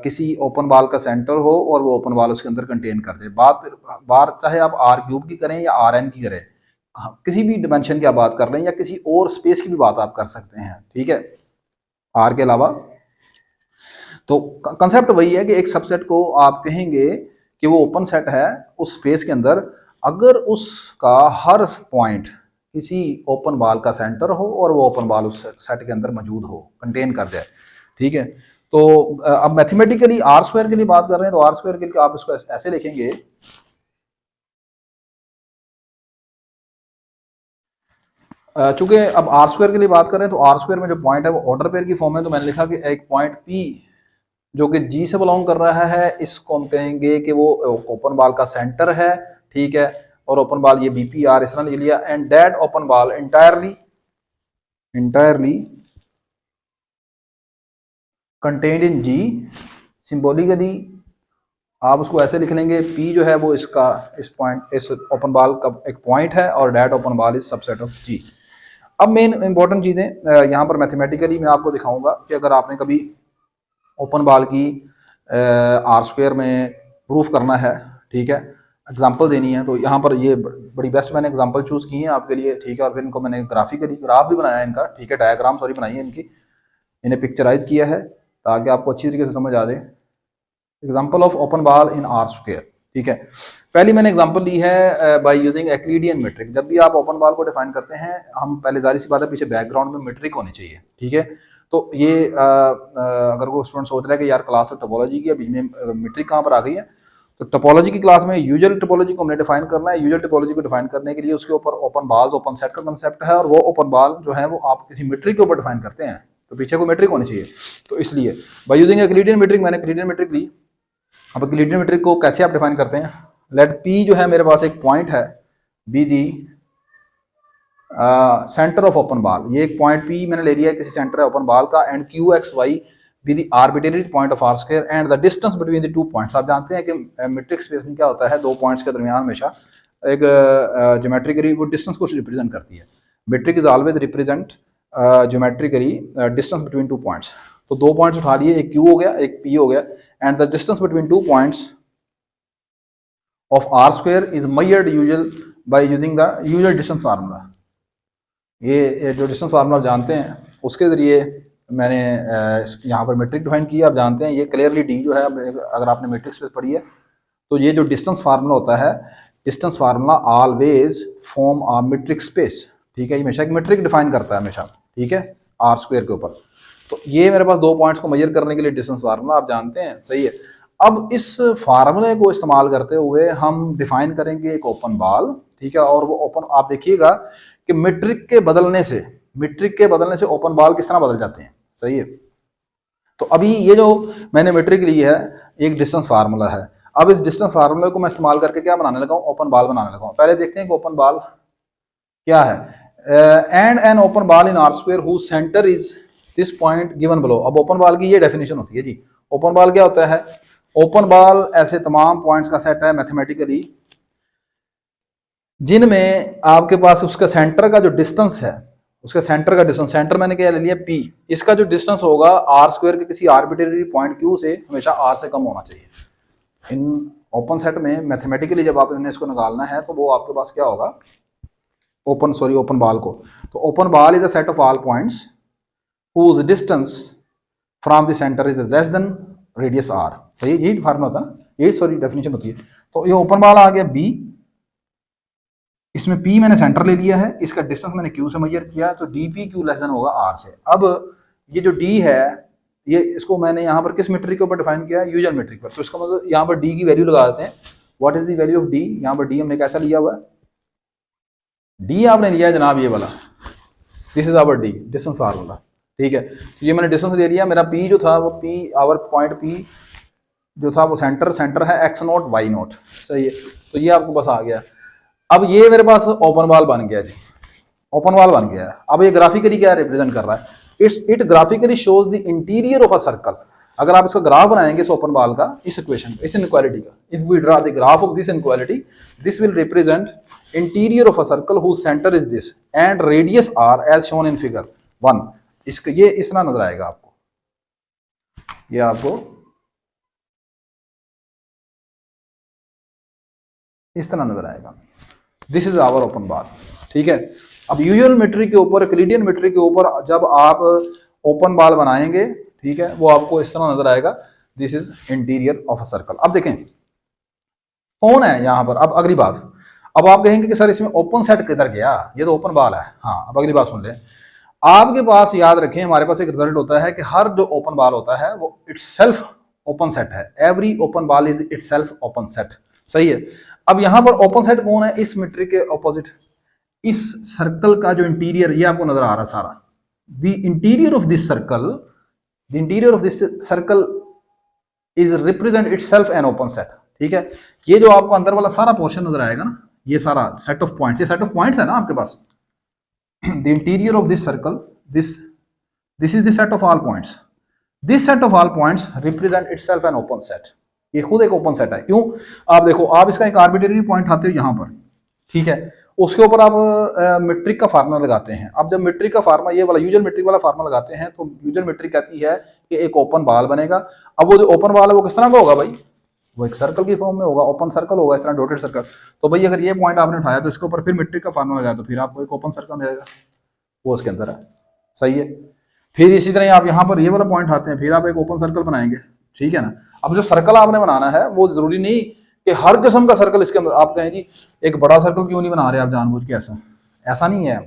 किसी ओपन बॉल का सेंटर हो और वो ओपन बॉल उसके अंदर कंटेन कर दे। बात चाहे आप आर क्यूब की करें या आर एन की करें, किसी भी डिमेंशन की आप बात कर रहे हैं या किसी और स्पेस की भी बात आप कर सकते हैं, ठीक है, आर के अलावा। तो कंसेप्ट वही है कि एक सबसेट को आप कहेंगे कि वो ओपन सेट है उस स्पेस के अंदर अगर उसका हर पॉइंट किसी ओपन बॉल का सेंटर हो और वो ओपन बॉल उस सेट के अंदर मौजूद हो, कंटेन कर जाए, ठीक है। तो अब मैथमेटिकली आर स्क्वायर के लिए बात कर रहे हैं, तो आर स्क्वायर के लिए आप इसको ऐसे लिखेंगे, चूंकि अब आर स्क्वायर के लिए बात कर रहे हैं तो आर स्क्वायर में जो पॉइंट है वो ऑर्डर पेयर की फॉर्म है। तो मैंने लिखा कि एक पॉइंट पी जो कि जी से बिलोंग कर रहा है, इसको हम कहेंगे कि वो ओपन बॉल का सेंटर है, ठीक है, और ओपन बॉल ये बीपी आर इस तरह ले लिया, and that open ball entirely contained in G. Symbolically आप उसको ऐसे लिख लेंगे, पी जो है वो इसका इस ओपन बॉल का एक पॉइंट है और that open ball is subset of G. अब मेन इंपॉर्टेंट चीज़ें यहाँ पर मैथमेटिकली मैं आपको दिखाऊंगा कि अगर आपने कभी ओपन बॉल की आर स्क्वायर में प्रूफ करना है, ठीक है, एग्जांपल देनी है, तो यहाँ पर ये बड़ी बेस्ट मैंने एग्जांपल चूज़ की है आपके लिए, ठीक है, और फिर इनको मैंने ग्राफिकली ग्राफ भी बनाया है इनका, ठीक है, डायग्राम सॉरी बनाई है इनकी, इन्हें पिक्चराइज किया है ताकि आपको अच्छी तरीके से समझ आ जाए। Example of open ball in R square, ठीक है। पहली मैंने एग्जांपल ली है बाय यूजिंग एक्लिडियन मीट्रिक। जब भी आप ओपन बॉल को डिफाइन करते हैं, हम पहले जारी सी बात है पीछे बैकग्राउंड में मीट्रिक होनी चाहिए, ठीक है। तो ये अगर वो स्टूडेंट सोच रहा है कि यार क्लास तो टोपोलॉजी की है, बीच में मीट्रिक कहाँ पर आ गई है, तो टोपोलॉजी की क्लास में यूजुअल टोपोलॉजी को हमने डिफाइन करना है। यूजुअल टोपोलॉजी को डिफाइन करने के लिए उसके ऊपर ओपन बॉल्स ओपन सेट का कंसेप्ट है, और वो ओपन बॉल जो है वो आप किसी मीट्रिक के ऊपर डिफाइन करते हैं, तो पीछे को मीट्रिक होनी चाहिए। तो इसलिए बाय यूजिंग एक्लिडियन मीट्रिक, मैंने एक्लिडियन मीट्रिक ली। अब एक्लिडियन मीट्रिक को कैसे आप डिफाइन करते हैं, लेट पी जो है मेरे पास एक पॉइंट है, be the centre of open ball, ये एक पॉइंट पी मैंने ले लिया है किसी सेंटर है ओपन बॉल का, and q x y be the arbitrary point of R square and the distance between the two points. आप जानते हैं कि मीट्रिक स्पेस में क्या होता है, दो पॉइंट्स के दरमियान हमेशा एक ज्योमेट्रिकली वो डिस्टेंस को रिप्रेजेंट करती है। Metric is always represent geometrically distance between two points. तो दो पॉइंट्स उठा लिए, एक क्यू हो गया एक पी हो गया, and the distance between two points of r square is measured by using the usual distance formula। ये जो डिस्टेंस फार्मूला आप जानते हैं उसके ज़रिए मैंने यहाँ पर मीट्रिक डिफाइन किया। आप जानते हैं ये क्लियरली डी जो है, अगर आपने मीट्रिक स्पेस पढ़ी है तो ये जो डिस्टेंस फार्मूला होता है, डिस्टेंस फार्मूला ऑलवेज फॉर्म आ मीट्रिक स्पेस, ठीक है, ये हमेशा एक मीट्रिक डिफाइन करता है हमेशा, ठीक है, आर स्क्वायर के ऊपर। तो ये मेरे पास दो पॉइंट्स को मेजर करने के लिए डिस्टेंस फार्मूला आप जानते हैं, सही है। अब इस फार्मूले को इस्तेमाल करते हुए हम डिफाइन करेंगे एक ओपन बॉल, ठीक है, और वो ओपन आप देखिएगा कि मीट्रिक के बदलने से ओपन बॉल किस तरह बदल जाते हैं, सही है। तो अभी ये जो मैंने मीट्रिक ली है एक डिस्टेंस फार्मूला है, अब इस डिस्टेंस फार्मूले को मैं इस्तेमाल करके क्या बनाने लगा हूँ, ओपन बॉल बनाने लगा हूँ। पहले देखते हैं कि ओपन बॉल क्या है, and N open ball in R square who centre is this point given below. अब ओपन बॉल की ये डेफिनेशन होती है जी। ओपन बॉल क्या होता है? ओपन बॉल ऐसे तमाम पॉइंट्स का सेट है मैथमेटिकली जिनमें आपके पास उसका सेंटर का जो डिस्टेंस है, उसके सेंटर का डिस्टेंस, सेंटर मैंने क्या ले लिया P, इसका जो डिस्टेंस होगा आर स्क्वायर के किसी आर्बिट्रेरी पॉइंट Q से हमेशा R से कम होना चाहिए। इन ओपन सेट में मैथमेटिकली जब आपने इसको निकालना है तो वो आपके पास क्या होगा, ओपन बॉल को, तो open ball is a set of all points whose distance from the center is less than radius r। सही है, यही फार्मूला होता है ना, यही सॉरी डेफिनेशन होती है। तो ये ओपन बॉल आ गया B, इसमें P मैंने सेंटर ले लिया है, इसका डिस्टेंस मैंने Q से मेजर किया, तो DPQ लेस देन होगा R से। अब ये जो D है, ये इसको मैंने यहाँ पर किस मीट्रिक के ऊपर डिफाइन किया है? यूजर मीट्रिक पर। तो इसका मतलब यहाँ पर D की वैल्यू लगा देते हैं। What is the value of D? यहाँ पर D हमने कैसा लिया हुआ है? D आपने लिया है जनाब ये वाला, this is our D distance formula, ठीक है। तो ये मैंने डिस्टेंस ले लिया, मेरा P जो था वो P, आवर पॉइंट P जो था वो सेंटर है x0 y0, सही है। तो ये आपको बस आ गया। अब ये मेरे पास ओपन बॉल बन गया जी, ओपन बॉल बन गया है। अब ये ग्राफिकली क्या रिप्रेजेंट कर रहा है? It graphically shows the interior of a circle. अगर आप इसका ग्राफ बनाएंगे इस ओपन बॉल का, इस इक्वेशन, इस इनक्वालिटी का, if we draw the graph of this inequality, this will represent interior of a circle who centre is this and radius r as shown in figure 1। इसका ये इस तरह नजर आएगा आपको, ये आपको इस तरह नजर आएगा। This is our open ball, ठीक है। अब यूजुअल मेट्रिक के ऊपर, यूक्लिडियन मेट्रिक के ऊपर जब आप ओपन बॉल बनाएंगे, ठीक है, वो आपको इस तरह नजर आएगा। This is interior of a circle. अब देखें कौन है यहाँ पर। अब अगली बात, अब आप कहेंगे कि सर इसमें ओपन सेट किधर गया, ये तो ओपन बॉल है। हाँ, अब अगली बात सुन लें। आपके पास याद रखें, हमारे पास एक रिजल्ट होता है कि हर जो ओपन बॉल होता है वो इटसेल्फ ओपन सेट है। Every open ball is itself open set, सही है। अब यहां पर ओपन सेट कौन है? इस मेट्रिक के ऑपोजिट, इस सर्कल का जो इंटीरियर, ये आपको नजर आ रहा सारा, the interior of this circle, the interior of this circle is represent itself an open set, ठीक है। ये जो आपको अंदर वाला सारा पोर्शन नजर आएगा ना, ये सारा सेट ऑफ पॉइंट्स, ये सेट ऑफ पॉइंट्स है ना आपके पास। The interior of this circle, this is the set of all points, this set of all points represent itself an open set. ये खुद एक ओपन सेट है। क्यों? आप देखो, आप इसका एक आर्बिट्रेरी पॉइंट आते हो यहाँ पर, ठीक है, उसके ऊपर आप मीट्रिक का फार्मूला लगाते हैं। अब जब मीट्रिक का फार्मूला, ये वाला यूजर मीट्रिक वाला फार्मूला लगाते हैं, तो यूजर मीट्रिक कहती है कि एक ओपन बॉल बनेगा। अब वो जो ओपन बॉल है वो किस तरह का होगा भाई? वो एक सर्कल की फॉर्म में होगा, ओपन सर्कल होगा, इस तरह डॉटेड सर्कल। तो भाई अगर ये पॉइंट आपने उठाया तो इसके ऊपर फिर मीट्रिक का फार्मूला लगाया तो फिर आपको एक ओपन सर्कल मिलेगा, वो उसके अंदर है, सही है। फिर इसी तरह आप यहाँ पर ये वाला पॉइंट आते हैं, फिर आप एक ओपन सर्कल बनाएंगे, ठीक है ना। अब जो सर्कल आपने बनाना है वो जरूरी नहीं कि हर किस्म का सर्कल इसके अंदर, आप कहें जी एक बड़ा सर्कल क्यों नहीं बना रहे आप जानबूझ के, ऐसा नहीं है।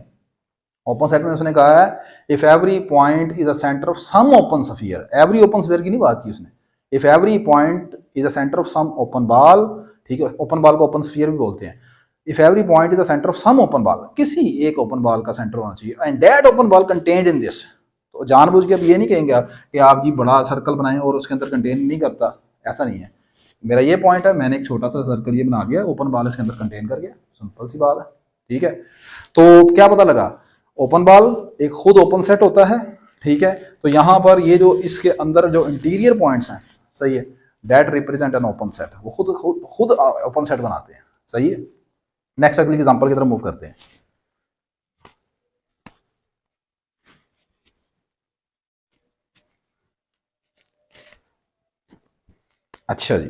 ओपन सेट में उसने कहा है if every point is a centre of some open sphere, every open sphere की नहीं बात की उसने। If every point is a centre of some open ball, ठीक है, ओपन बॉल को ओपन स्फीयर भी बोलते हैं। If every point is a centre of some open ball, किसी एक ओपन बॉल का सेंटर होना चाहिए, and that open ball contained in this. तो जानबूझ के अब ये नहीं कहेंगे आप कि आप जी बड़ा सर्कल बनाएं और उसके अंदर कंटेन नहीं करता, ऐसा नहीं है। मेरा ये पॉइंट है, मैंने एक छोटा सा सर्कल ये बना दिया, ओपन बॉल इसके अंदर कंटेन कर गया, सिंपल सी बात है, ठीक है। तो क्या पता लगा, ओपन बॉल एक खुद ओपन सेट होता है, ठीक है। तो यहाँ पर ये जो इसके अंदर जो इंटीरियर पॉइंट्स हैं, सही है, that represent N open set, वो खुद ओपन सेट बनाते हैं, सही है। नेक्स्ट अगली एग्जांपल की तरफ मूव करते हैं। अच्छा जी,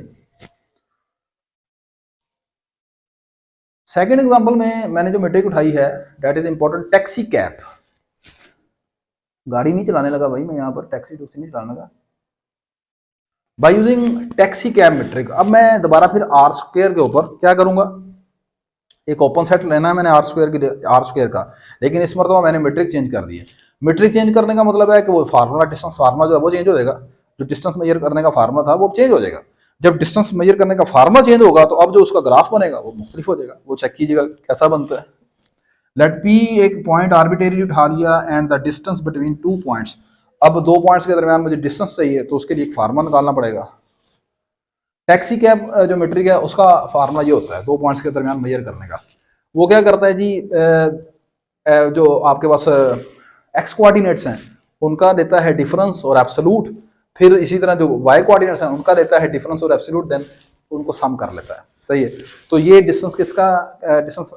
सेकेंड एग्जांपल में मैंने जो मेट्रिक उठाई है that is important, taxi cab. गाड़ी नहीं चलाने लगा भाई मैं, यहाँ पर टैक्सी नहीं चलाने लगा, by using taxi cab metric. अब मैं दोबारा फिर आर स्क्वायर के ऊपर क्या करूंगा, एक ओपन सेट लेना है मैंने आर स्क्वायर का, लेकिन इस मरतबा मैंने मेट्रिक चेंज कर दी है। मेट्रिक चेंज करने का मतलब है कि वो फार्मूला, डिस्टेंस फार्मूला जो है वो चेंज हो जाएगा, जो डिस्टेंस मेजर करने का फार्मूला था वो चेंज हो जाएगा। जब डिस्टेंस मेजर करने का फार्मूला चेंज होगा तो अब जो उसका ग्राफ बनेगा वो मुख्तलिफ हो जाएगा। वो चेक कीजिएगा कैसा बनता है। लेट पी एक पॉइंट आर्बिट्रेरी उठा लिया and the distance between two points. अब दो पॉइंट्स के दरमियान मुझे डिस्टेंस चाहिए तो उसके लिए एक फार्मूला निकालना पड़ेगा। टैक्सी कैब जो मेट्रिक है उसका फार्मूला ये होता है दो पॉइंट्स के दरमियान मेजर करने का। वो क्या करता है जी, जो आपके पास एक्स कोऑर्डिनेट्स हैं उनका देता है डिफरेंस और एब्सोल्यूट, फिर इसी तरह जो वाई कोऑर्डिनेट्स हैं उनका देता है डिफरेंस और एब्सोल्यूट, देन उनको सम कर लेता है। सही है। तो ये डिस्टेंस किसका डिस्टेंस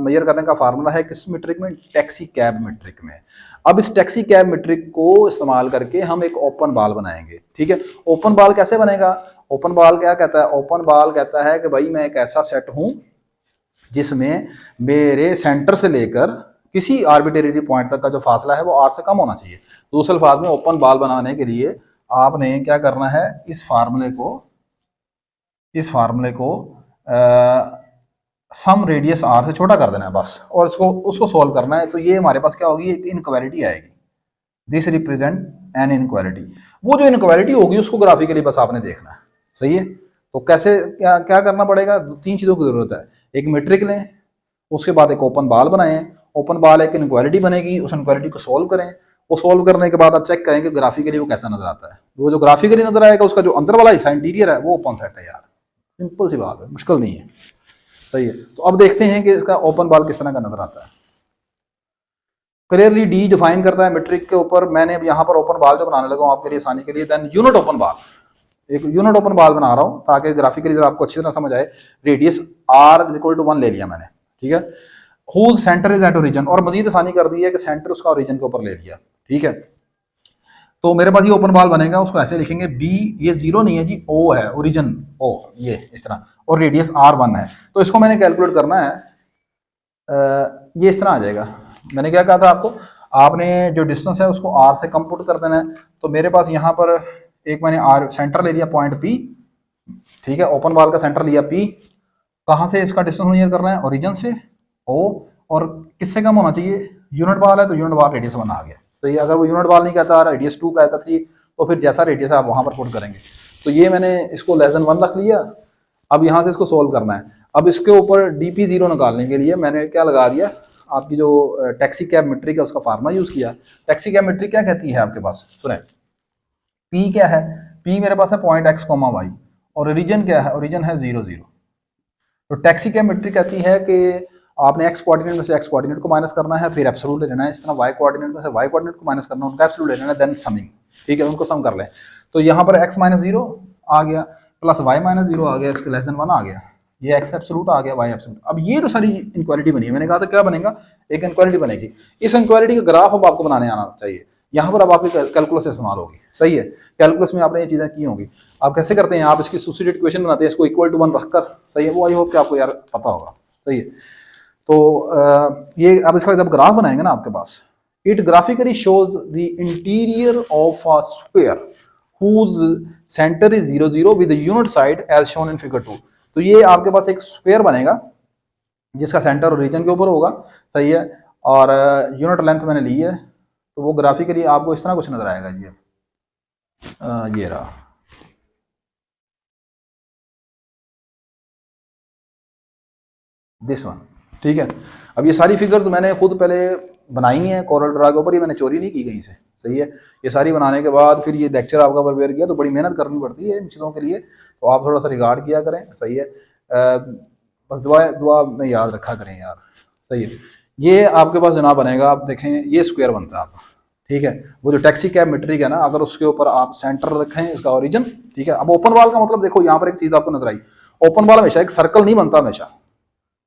मेजर करने का फार्मूला है किस मीट्रिक में? टैक्सी कैब मीट्रिक में। अब इस टैक्सी कैब मीट्रिक को इस्तेमाल करके हम एक ओपन बाल बनाएंगे। ठीक है। ओपन बाल कैसे बनेगा? ओपन बाल क्या कहता है? ओपन बाल कहता है कि भाई मैं एक ऐसा सेट हूं जिसमें मेरे सेंटर से लेकर किसी आर्बिट्रेरी पॉइंट तक का जो फासला है वो आर से कम होना चाहिए। दूसरे अल्फाज में ओपन बाल बनाने के लिए आपने क्या करना है, इस फार्मूले को सम रेडियस आर से छोटा कर देना है बस, और उसको सोल्व करना है। तो ये हमारे पास क्या होगी? एक इनक्वालिटी आएगी। This represent N inequality. वो जो इनक्वालिटी होगी उसको ग्राफिकली बस आपने देखना है। सही है। तो कैसे क्या क्या करना पड़ेगा? तीन चीज़ों की जरूरत है। एक मीट्रिक लें, उसके बाद एक ओपन बाल बनाएं, ओपन बाल एक इनक्वालिटी बनेगी, उस इनक्वालिटी को सोल्व करें। वो सोल्व करने के बाद आप चेक करें कि ग्राफिकली वो कैसा नजर आता है। वो जो ग्राफिकली नजर आएगा उसका जो अंदर वाला हिस्सा इंटीरियर है वो ओपन सेट है यार। सिंपल सी बात है, मुश्किल नहीं है। सही है। तो अब देखते हैं कि इसका ओपन बाल किस तरह का नजर आता है। क्लियरली डी डिफाइन करता है मीट्रिक के ऊपर। मैंने अब यहाँ पर ओपन बाल जो बनाने लगा हूँ आपके लिए आसानी के लिए, देन यूनिट ओपन बाल, एक यूनिट ओपन बाल बना रहा हूँ ताकि ग्राफिकली जरा आपको अच्छी तरह समझ आए। रेडियस आर इक्वल टू 1 ले लिया मैंने। ठीक है। Whose centre is at origin, और मजीद आसानी कर दी है कि सेंटर उसका ओरिजिन के ऊपर ले लिया। ठीक है। तो मेरे पास ये ओपन बाल बनेगा, उसको ऐसे लिखेंगे बी, ये 0 नहीं है जी, ओ है, ओरिजिन ओ, ये इस तरह, और रेडियस R1 है। तो इसको मैंने कैलकुलेट करना है। ये इस तरह आ जाएगा। मैंने क्या कहा था आपको? आपने जो डिस्टेंस है उसको R से कंप्यूट कर देना है। तो मेरे पास यहाँ पर एक मैंने R सेंटर ले लिया पॉइंट P। ठीक है। ओपन बाल का सेंटर लिया P। कहाँ से इसका डिस्टेंस मेजर करना है? ओरिजिन से O, और किससे कम होना चाहिए? यूनिट बाल है तो यूनिट बाल रेडियस 1 आ गया। तो ये अगर वो यूनिट बाल नहीं कहता, रेडियस 2 कहता 3, तो फिर जैसा रेडियस है आप वहाँ पर पुट करेंगे। तो ये मैंने इसको लेस देन 1 रख लिया। अब यहाँ से इसको सोल्व करना है। अब इसके ऊपर DP0 निकालने के लिए मैंने क्या लगा दिया, आपकी जो टैक्सी कैब मीट्रिक है उसका फार्मूला यूज़ किया। टैक्सी कैब मीट्रिक क्या कहती है आपके पास? सुने, P क्या है? P मेरे पास है पॉइंट X, Y, और ओरिजिन क्या है? ओरिजिन है 0, 0। तो टैक्सी कैब मीट्रिक कहती है कि आपने एक्स कोऑर्डिनेट में से एक्स कोऑर्डिनेट को माइनस करना है, फिर एब्सोल्यूट ले लेना है। इस तरह वाई कोऑर्डिनेट में से वाई कोऑर्डिनेट को माइनस करना है, उनका एब्सोल्यूट ले लेना है, देन समिंग। ठीक है। उनको सम कर लें। तो यहाँ पर x माइनस 0 आ गया, प्लस y माइनस 0 आ गया, इसके लेस देन 1 आ गया, ये x एब्सोल्यूट आ गया, y एब्सोल्यूट। अब ये जो सारी इनक्वालिटी बनी है, मैंने कहा था क्या बनेगा? एक इनक्वालिटी बनेगी। इस इनक्वालिटी का ग्राफ अब आपको बनाने आना चाहिए। यहाँ पर अब आपकी कैलकुलस इस्तेमाल होगी। सही है। कैलकुलस में आपने ये चीज़ें की होंगी। आप कैसे करते हैं? आप इसकी सब्स्टिट्यूट इक्वेशन बनाते हैं, इसको इक्वल टू 1 रखकर। सही है। वो आई होप कि आपको यार पता होगा। सही है। तो ये अब इसका जब ग्राफ बनाएंगे ना आपके पास, it graphically shows the interior of a square whose centre is 0, 0 with unit side as shown in figure 2। तो ये आपके पास एक स्क्वायर बनेगा जिसका सेंटर ओरिजिन के ऊपर होगा। सही है। और यूनिट लेंथ मैंने ली है, तो वो ग्राफिकली आपको इस तरह कुछ नजर आएगा। ये रहा। This one. ठीक है। अब ये सारी फिगर्स मैंने खुद पहले बनाई हैं कोरल ड्रा के ऊपर, ये मैंने चोरी नहीं की कहीं से। सही है। ये सारी बनाने के बाद फिर ये लेक्चर आपका प्रिपेयर किया, तो बड़ी मेहनत करनी पड़ती है इन चीज़ों के लिए, तो आप थोड़ा सा रिगार्ड किया करें। सही है। बस दुआ में याद रखा करें यार। सही है। ये आपके पास जनाब बनेगा, आप देखें ये स्क्वायर बनता है आपका। ठीक है। वो जो टैक्सी कैब मीट्रिक है ना, अगर उसके ऊपर आप सेंटर रखें इसका ओरिजिन। ठीक है। अब ओपन वाल का मतलब देखो, यहाँ पर एक चीज़ आपको नजर आई, ओपन वाल हमेशा एक सर्कल नहीं बनता हमेशा।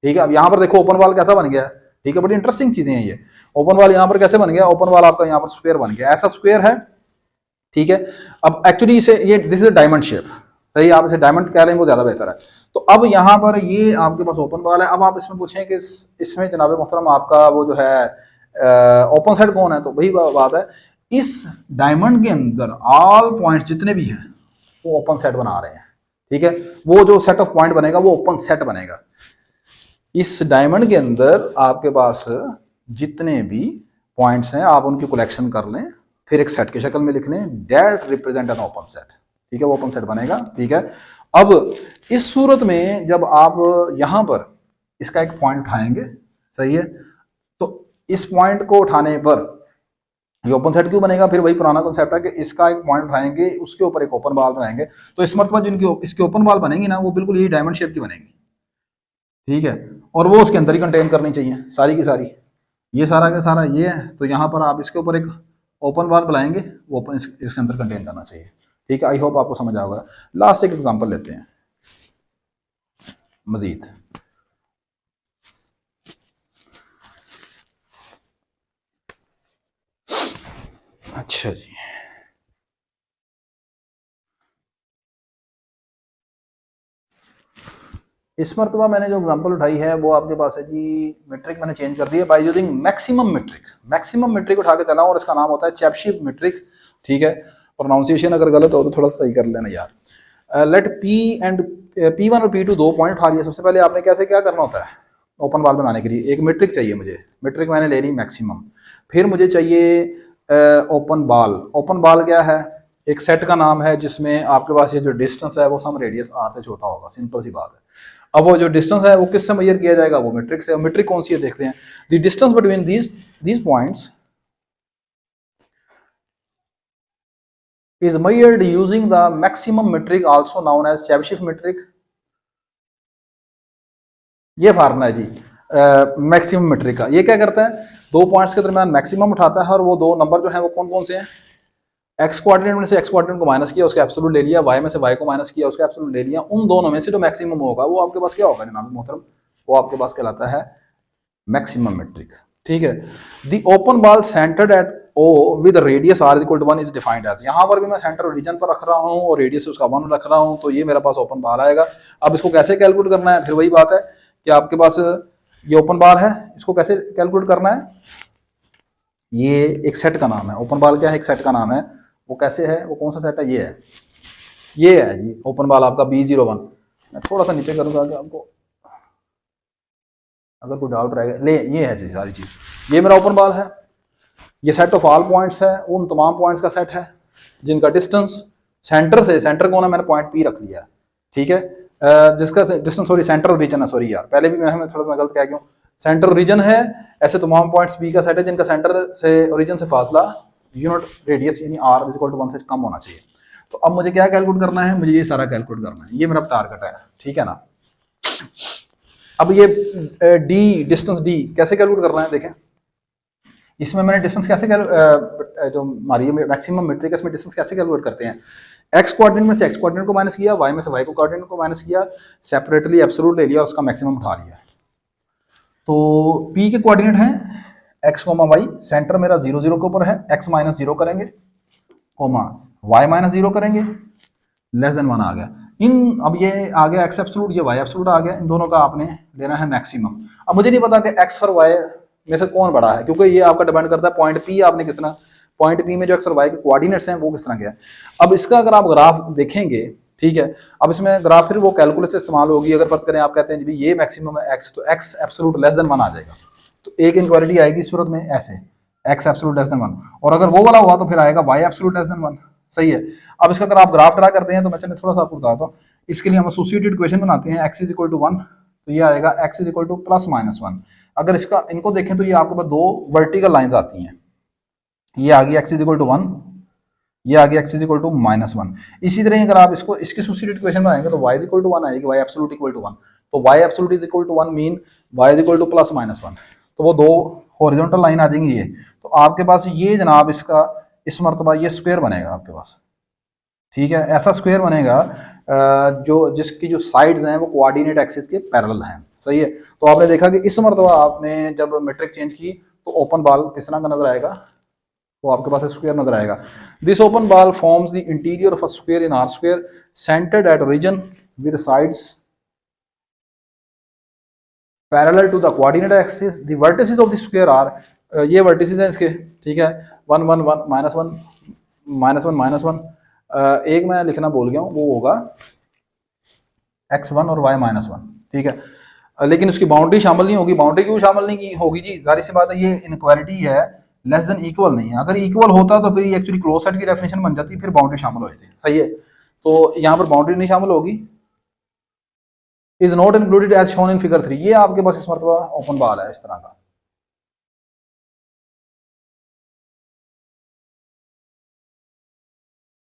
ठीक है। अब यहाँ पर देखो ओपन वाल कैसा बन गया है। ठीक है। बड़ी इंटरेस्टिंग चीजें हैं ये। ओपन वाल यहाँ पर कैसे बन गया? ओपन वाल आपका यहाँ पर स्क्वायर बन गया, ऐसा स्क्वायर है। ठीक है। अब एक्चुअली इसे ये दिस इज डायमंड शेप। सही, आप इसे डायमंड कह लें वो ज्यादा बेहतर है। तो अब यहाँ पर ये आपके पास ओपन वाल है। अब आप इसमें पूछें कि इसमें जनाब मोहतरम आपका वो जो है ओपन साइड कौन है? तो वही बात है, इस डायमंड के अंदर ऑल पॉइंट जितने भी हैं वो ओपन सेट बना रहे हैं। ठीक है। वो जो सेट ऑफ पॉइंट बनेगा वो ओपन सेट बनेगा। इस डायमंड के अंदर आपके पास जितने भी पॉइंट्स हैं आप उनकी कलेक्शन कर लें, फिर एक सेट की शक्ल में लिख लें, that represent N open set. ठीक है। वो ओपन सेट बनेगा। ठीक है। अब इस सूरत में जब आप यहां पर इसका एक पॉइंट उठाएंगे, सही है, तो इस पॉइंट को उठाने पर ये ओपन सेट क्यों बनेगा? फिर वही पुराना कॉन्सेप्ट है कि इसका एक पॉइंट उठाएंगे, उसके ऊपर एक ओपन बॉल बनाएंगे, तो इस मरतबा जिनकी इसके ओपन बॉल बनेगी ना, वो बिल्कुल यही डायमंड शेप की बनेगी। ठीक है। और वो उसके अंदर ही कंटेन करनी चाहिए सारी की सारी। ये सारा का सारा ये है, तो यहाँ पर आप इसके ऊपर एक ओपन बार बनाएंगे, वो ओपन इसके अंदर कंटेन करना चाहिए। ठीक है, आई होप आपको समझ आएगा। लास्ट एक एग्जांपल लेते हैं मजीद। अच्छा जी, इस मरतबा मैंने जो एग्जांपल उठाई है वो आपके पास है जी, मीट्रिक मैंने चेंज कर दिया by using maximum metric. Maximum metric उठा के चला और इसका नाम होता है चेबीशेव मीट्रिक। ठीक है, प्रोनाउंसिएशन अगर गलत हो तो थोड़ा सा सही कर लेना यार। लेट पी एंड P1 और P2 दो पॉइंट उठा लिया। सबसे पहले आपने कैसे क्या करना होता है, ओपन बाल बनाने के लिए एक मीट्रिक चाहिए मुझे, मीट्रिक मैंने ले ली मैक्सिमम। फिर मुझे चाहिए ओपन बाल। ओपन बाल क्या है, एक सेट का नाम है जिसमें आपके पास ये जो डिस्टेंस है वो सम रेडियस r से छोटा होगा, सिंपल सी बात है। अब वो जो डिस्टेंस है वो किससे मेजर किया जाएगा, वो मीट्रिक से। मीट्रिक कौन सी है देखते हैं, the distance between these points is measured using the maximum metric also known as Chebyshev metric। ये फार्मूला है जी मैक्सिमम मेट्रिक का। ये क्या करता है, दो पॉइंट्स के दरमियान मैक्सिमम उठाता है और वो दो नंबर जो है वो कौन कौन से हैं, एक्स कोऑर्डिनेट में से एक्स कोऑर्डिनेट को माइनस किया उसका एब्सोल्यूट ले लिया, वाई में से वाई को माइनस किया उसका एब्सोल्यूट ले लिया। उन दोनों में से जो मैक्सिमम होगा वो आपके पास क्या होगा जनाब मोहतरम, वो आपके पास कहलाता है मैक्सिमम मेट्रिक। ठीक है, the open ball centred at O with radius r equal to 1 is defined as. यहाँ पर भी मैं सेंटर ओरिजिन पर रख रहा हूँ और रेडियस उसका 1 रख रहा हूँ, तो ये मेरे पास ओपन बॉल आएगा। अब इसको कैसे कैलकुलेट करना है, फिर वही बात है कि आपके पास ये ओपन बॉल है, इसको कैसे कैलकुलेट करना है, ये एक सेट का नाम है। ओपन बॉल क्या है, एक सेट का नाम है। वो कैसे है, वो कौन सा सेट है, ये है जी ओपन बॉल आपका B01। मैं थोड़ा सा नीचे करूँगा कि आपको अगर कोई डाउट रहेगा। ले ये है जी सारी चीज़, ये मेरा ओपन बॉल है, ये सेट ऑफ ऑल पॉइंट्स है, उन तमाम पॉइंट्स का सेट है जिनका डिस्टेंस सेंटर से, सेंटर कौन है, मैंने पॉइंट P रख लिया। ठीक है, जिसका डिस्टेंस सॉरी सेंटर रीजन है, सॉरी यार पहले भी मैं थोड़ा सा गलत कह गया हूँ, सेंटर रीजन है। ऐसे तमाम पॉइंट्स B का सेट है जिनका सेंटर से ओरिजिन से फासला यूनिट रेडियस यानी r इक्वल टू 1 से कम होना चाहिए। तो अब मुझे क्या कैलकुलेट करना है, मुझे ये सारा कैलकुलेट करना है, ये मेरा टारगेट है। ठीक है ना, अब ये D डिस्टेंस D कैसे कैलकुलेट करना है, देखें इसमें मैंने डिस्टेंस कैसे जो हमारी मैक्सिमम मेट्रिक है इसमें डिस्टेंस कैसे कैलकुलेट करते हैं, एक्स कोऑर्डिनेट में से एक्स कोऑर्डिनेट को माइनस किया, वाई में से वाई को कोऑर्डिनेट को माइनस किया, सेपरेटली एब्सोल्यूट ले लिया और उसका मैक्सिमम उठा लिया। तो P के कोऑर्डिनेट हैं एक्स कोमा वाई, सेंटर मेरा 0 0 के ऊपर है, एक्स माइनस 0 करेंगे कोमा वाई माइनस 0 करेंगे, लेस देन 1 आ गया। इन अब ये आ गया एक्स एब्सोल्यूट, ये वाई एब्सोल्यूट आ गया, इन दोनों का आपने लेना है मैक्सिमम। अब मुझे नहीं पता कि एक्स और वाई में से कौन बड़ा है, क्योंकि ये आपका डिपेंड करता है पॉइंट P आपने किस तरह, पॉइंट P में जो एक्स और वाई के कोऑर्डिनेट्स हैं वो किस तरह के हैं। अब इसका अगर आप ग्राफ देखेंगे, ठीक है, अब इसमें ग्राफ फिर वो कैलकुलेटर से इस्तेमाल होगी। अगर फर्ज करें आप कहते हैं जी ये मैक्सिमम है एक्स, तो एक्स एब्सोल्यूट लेस देन 1 आ जाएगा, तो एक इनक्वालिटी आएगी इस सूरत में ऐसे एक्स एब्सोल्यूट लेस देन 1, और अगर वो वाला हुआ तो फिर आएगा वाई एब्सोल्यूट लेस देन 1। सही है, अब इसका अगर आप ग्राफ ड्रा करते हैं तो मैं चलिए थोड़ा सा आपको बताता हूँ। इसके लिए हम एसोसिएटेड इक्वेशन बनाते हैं, एक्स इज इक्वल टू 1, तो ये आएगा x is equal to plus minus 1। अगर इसका इनको देखें तो ये आपके पास दो वर्टिकल लाइंस आती हैं, ये आ गई एक्स इज इक्वल टू 1, ये आ गया x is equal to minus 1। इसी तरह अगर आप इसको इसकी एसोसिएटेड इक्वेशन बनाएंगे तो वाई इज इक्वल टू 1 आएगी, वाई एब्सोल्यूट इक्वल टू 1, तो y absolute is equal to 1 mean y is equal to plus minus 1, तो वो दो हॉरिजॉन्टल लाइन आ जाएंगी ये। तो आपके पास ये जनाब इसका इस मरतबा ये स्क्वायर बनेगा आपके पास। ठीक है, ऐसा स्क्वायर बनेगा जो जिसकी जो साइड्स हैं वो कोऑर्डिनेट एक्सिस के पैरेलल हैं। सही है, तो आपने देखा कि इस मरतबा आपने जब मेट्रिक चेंज की तो ओपन बॉल किस तरह का नजर आएगा, वो आपके पास स्क्वायर नजर आएगा। This open ball forms the interior of a square in R square centred at region with sides parallel to the coordinate axis. The vertices of the square are, ये वर्टिसेस हैं इसके, ठीक है, 1 1 1 माइनस 1 माइनस 1 माइनस 1, एक मैं लिखना भूल गया हूँ, वो होगा x1 और y माइनस 1। ठीक है, लेकिन उसकी बाउंड्री शामिल नहीं होगी। बाउंड्री क्यों शामिल नहीं की होगी जी, जाहिर सी बात है ये इनक्वालिटी है, लेस देन इक्वल नहीं है। अगर इक्वल होता तो फिर ये एक्चुअली क्लोज सेट की डेफिनेशन बन जाती, फिर बाउंड्री शामिल हो जाती। सही है, तो यहाँ पर बाउंड्री नहीं शामिल होगी। Is not included as shown in figure 3, ये आपके पास इस मरतबा ओपन बॉल है इस तरह का।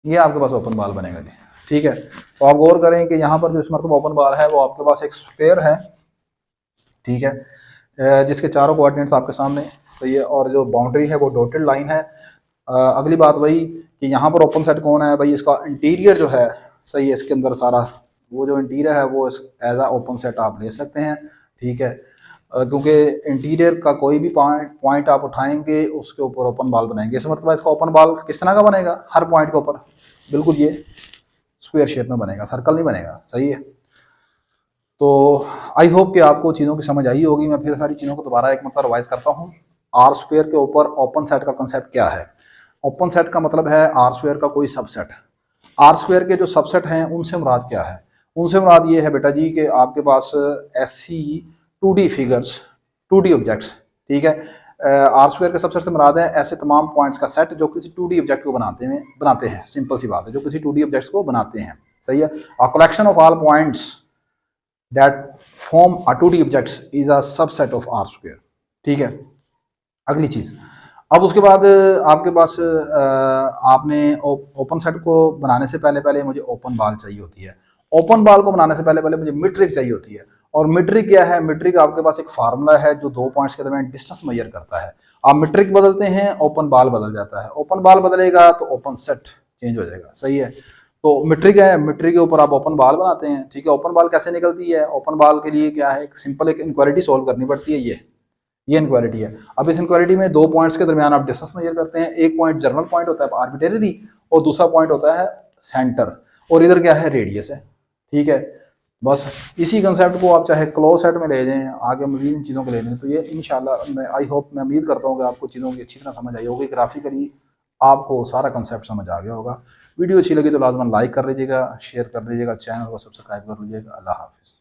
ये आपके पास ओपन बॉल बनेगा जी। ठीक है, तो आप गौर करें कि यहाँ पर जो इस मरतबा ओपन बॉल है वो आपके पास एक स्क्वायर है, ठीक है, जिसके चारों कोऑर्डिनेट्स आपके सामने सही है, और जो बाउंड्री है वो डॉटेड लाइन है। अगली बात वही कि यहाँ पर ओपन सेट कौन है भाई, इसका इंटीरियर जो है सही है, इसके अंदर सारा वो जो इंटीरियर है वो एज आ ओपन सेट आप ले सकते हैं, ठीक है। क्योंकि इंटीरियर का कोई भी पॉइंट आप उठाएंगे उसके ऊपर ओपन बॉल बनाएंगे, इस मतलब इसका ओपन बॉल किस तरह का बनेगा, हर पॉइंट के ऊपर बिल्कुल ये स्क्वायर शेप में बनेगा, सर्कल नहीं बनेगा, सही है। तो आई होप कि आपको चीज़ों की समझ आई होगी। मैं फिर सारी चीज़ों को दोबारा एक मतलब रिवाइज करता हूँ। आर स्क्वायर के ऊपर ओपन सेट का कंसेप्ट क्या है। ओपन सेट का मतलब है आर स्क्वायर का कोई सबसेट। आर स्क्वायर के जो सबसेट हैं उनसे मुराद क्या है, उनसे मुराद ये है बेटा जी कि आपके पास ऐसी 2D फिगर्स, 2D ऑब्जेक्ट्स, ठीक है। आर स्क्वायर के सबसेट से मुराद है ऐसे तमाम पॉइंट्स का सेट जो किसी 2D ऑब्जेक्ट को बनाते हैं, सिंपल सी बात है, जो किसी 2D ऑब्जेक्ट्स को बनाते हैं, सही है। A collection of all points that form a 2D objects is a subset of R square, ठीक है। अगली चीज़, अब उसके बाद आपके पास आपने ओपन सेट को बनाने से पहले पहले मुझे ओपन बॉल चाहिए होती है, ओपन बॉल को बनाने से पहले पहले मुझे मीट्रिक चाहिए होती है। और मीट्रिक क्या है, मीट्रिक आपके पास एक फार्मूला है जो दो पॉइंट्स के दरमियान डिस्टेंस मेजर करता है। आप मीट्रिक बदलते हैं, ओपन बॉल बदल जाता है, ओपन बॉल बदलेगा तो ओपन सेट चेंज हो जाएगा, सही है। तो मीट्रिक है, मीट्रिक के ऊपर आप ओपन बॉल बनाते हैं, ठीक है। ओपन बॉल कैसे निकलती है, ओपन बॉल के लिए क्या है, एक सिंपल एक इनक्वालिटी सॉल्व करनी पड़ती है, ये इनक्वालिटी है। अब इस इनक्वालिटी में दो पॉइंट्स के दरमियान आप डिस्टेंस मेजर करते हैं, एक पॉइंट जनरल पॉइंट होता है आर्बिट्रेरी, और दूसरा पॉइंट होता है सेंटर, और इधर क्या है, रेडियस है, ठीक है। बस इसी कंसेप्ट को आप चाहे क्लोज सेट में ले जाएं, आगे मजीद इन चीज़ों को ले लें, तो ये इंशाल्लाह मैं आई होप, मैं उम्मीद करता हूँ कि आपको चीज़ों की अच्छी तरह समझ आई होगी, ग्राफिकली आपको सारा कंसेप्ट समझ आ गया होगा। वीडियो अच्छी लगी तो लाजमन लाइक कर लीजिएगा, शेयर कर लीजिएगा, चैनल को सब्सक्राइब कर लीजिएगा। अल्लाह हाफिज़।